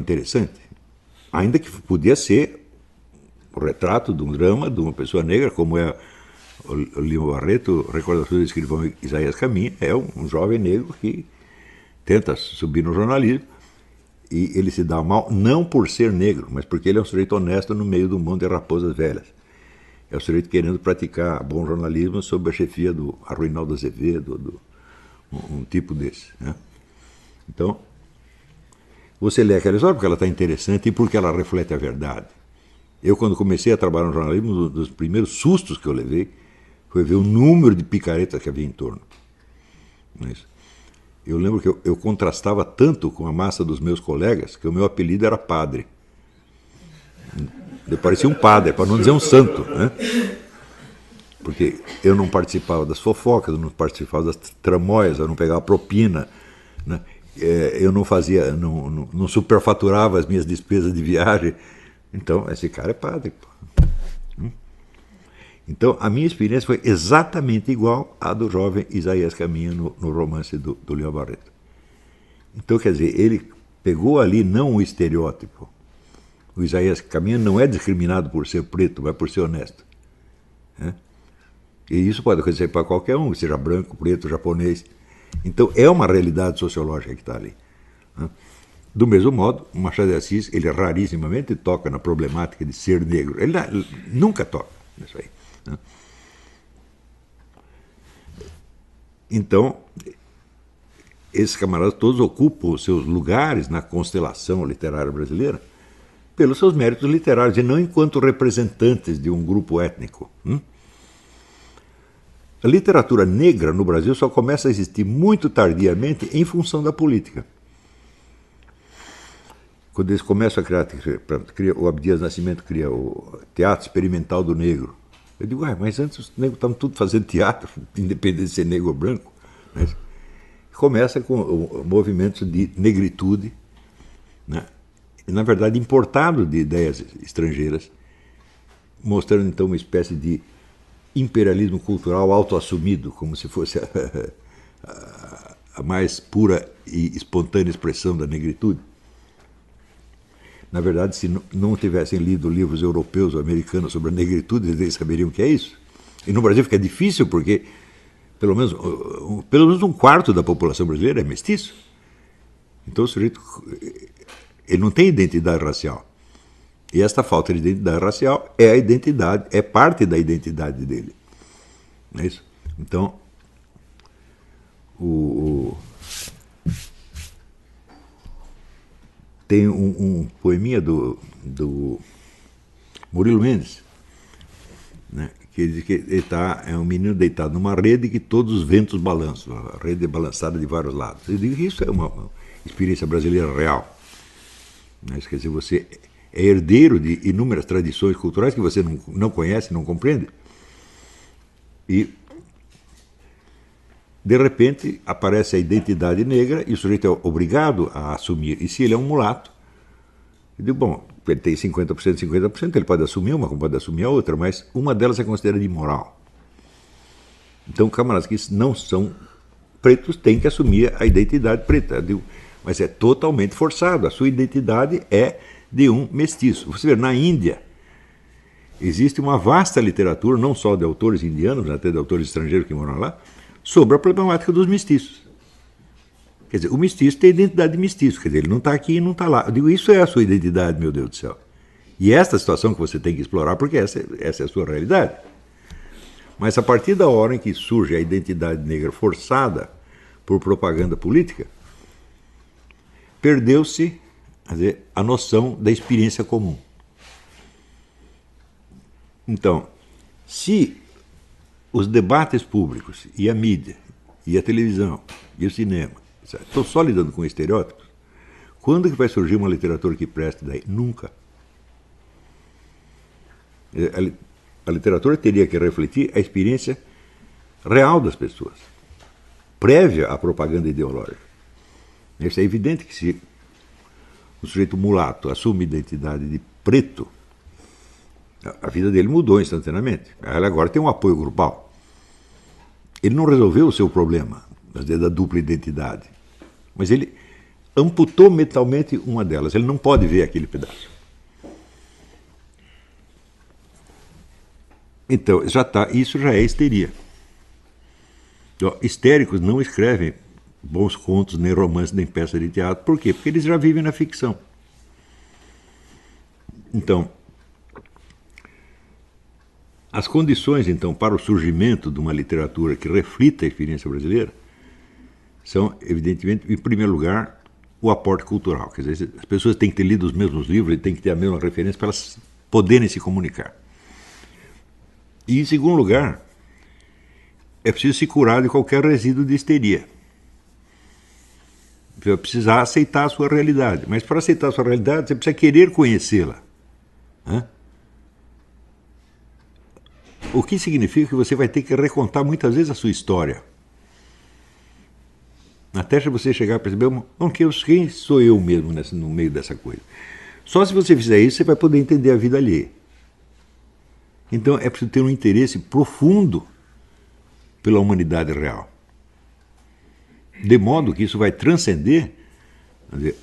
interessante, ainda que podia ser o retrato de um drama de uma pessoa negra, como é o Lima Barreto, Recordações do Escrivão Isaías Caminha, é um jovem negro que tenta subir no jornalismo e ele se dá mal não por ser negro, mas porque ele é um sujeito honesto no meio do mundo de raposas velhas. É o sujeito querendo praticar bom jornalismo sob a chefia do Arruinaldo Azevedo, um tipo desse. Né? Então, você lê aquela história porque ela está interessante e porque ela reflete a verdade. Eu, quando comecei a trabalhar no jornalismo, um dos primeiros sustos que eu levei foi ver o número de picaretas que havia em torno. Eu lembro que eu contrastava tanto com a massa dos meus colegas que o meu apelido era padre. Eu parecia um padre, para não dizer um santo, né? Porque eu não participava das fofocas, eu não participava das tramóias, eu não pegava propina, né? Eu não fazia, não superfaturava as minhas despesas de viagem. Então, esse cara é padre. Pô. Então, a minha experiência foi exatamente igual à do jovem Isaías Caminha no romance do Lima Barreto. Então, quer dizer, ele pegou ali não o estereótipo. O Isaías Caminha não é discriminado por ser preto, mas por ser honesto. Né? E isso pode acontecer para qualquer um, seja branco, preto, japonês. Então, é uma realidade sociológica que está ali. Né? Do mesmo modo, o Machado de Assis, ele rarissimamente toca na problemática de ser negro. Ele nunca toca nisso aí. Né? Então, esses camaradas todos ocupam os seus lugares na constelação literária brasileira pelos seus méritos literários e não enquanto representantes de um grupo étnico. A literatura negra no Brasil só começa a existir muito tardiamente em função da política. Quando eles começam a criar o Abdias Nascimento cria o Teatro Experimental do Negro. Eu digo, mas antes os negros estavam tudo fazendo teatro, independente de ser negro ou branco. Mas começa com o movimento de negritude, né? E, na verdade, importado de ideias estrangeiras, mostrando então uma espécie de imperialismo cultural autoassumido, como se fosse a mais pura e espontânea expressão da negritude. Na verdade, se não tivessem lido livros europeus ou americanos sobre a negritude, eles saberiam o que é isso. E no Brasil fica difícil porque pelo menos um quarto da população brasileira é mestiço. Então o sujeito ele não tem identidade racial. E esta falta de identidade racial é a identidade, é parte da identidade dele. Não é isso? Então, tem um poeminha do Murilo Mendes, né, que diz que ele é um menino deitado numa rede que todos os ventos balançam, a rede é balançada de vários lados. Eu digo que isso é uma experiência brasileira real. Né? Quer dizer, você é herdeiro de inúmeras tradições culturais que você não conhece, não compreende. E, de repente, aparece a identidade negra e o sujeito é obrigado a assumir. E se ele é um mulato, eu digo, bom, ele tem 50%, 50%, ele pode assumir uma, como pode assumir a outra, mas uma delas é considerada imoral. Então, camaradas que não são pretos têm que assumir a identidade preta. Eu digo, mas é totalmente forçado. A sua identidade é de um mestiço. Você vê, na Índia, existe uma vasta literatura, não só de autores indianos, mas até de autores estrangeiros que moram lá, sobre a problemática dos mestiços. Quer dizer, o mestiço tem identidade de mestiço, quer dizer, ele não está aqui e não está lá. Eu digo, isso é a sua identidade, meu Deus do céu. E esta situação que você tem que explorar, porque essa é a sua realidade. Mas a partir da hora em que surge a identidade negra forçada por propaganda política, perdeu-se a noção da experiência comum. Então, se os debates públicos e a mídia, e a televisão, e o cinema estão só lidando com estereótipos, quando que vai surgir uma literatura que preste daí? Nunca. A literatura teria que refletir a experiência real das pessoas, prévia à propaganda ideológica. Isso é evidente que se o sujeito mulato assume identidade de preto, a vida dele mudou instantaneamente. Ele agora tem um apoio grupal. Ele não resolveu o seu problema da dupla identidade, mas ele amputou mentalmente uma delas. Ele não pode ver aquele pedaço. Então, isso já é histeria. Então, histéricos não escrevem bons contos, nem romances, nem peças de teatro. Por quê? Porque eles já vivem na ficção. Então, as condições, então, para o surgimento de uma literatura que reflita a experiência brasileira são, evidentemente, em primeiro lugar, o aporte cultural. Quer dizer, as pessoas têm que ter lido os mesmos livros e têm que ter a mesma referência para elas poderem se comunicar. E, em segundo lugar, é preciso se curar de qualquer resíduo de histeria. Você vai precisar aceitar a sua realidade. Mas para aceitar a sua realidade, você precisa querer conhecê-la. O que significa que você vai ter que recontar muitas vezes a sua história. Até você chegar a perceber quem sou eu mesmo no meio dessa coisa. Só se você fizer isso, você vai poder entender a vida alheia. Então é preciso ter um interesse profundo pela humanidade real. De modo que isso vai transcender, quer dizer,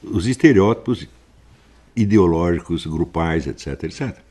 os estereótipos ideológicos, grupais, etc, etc.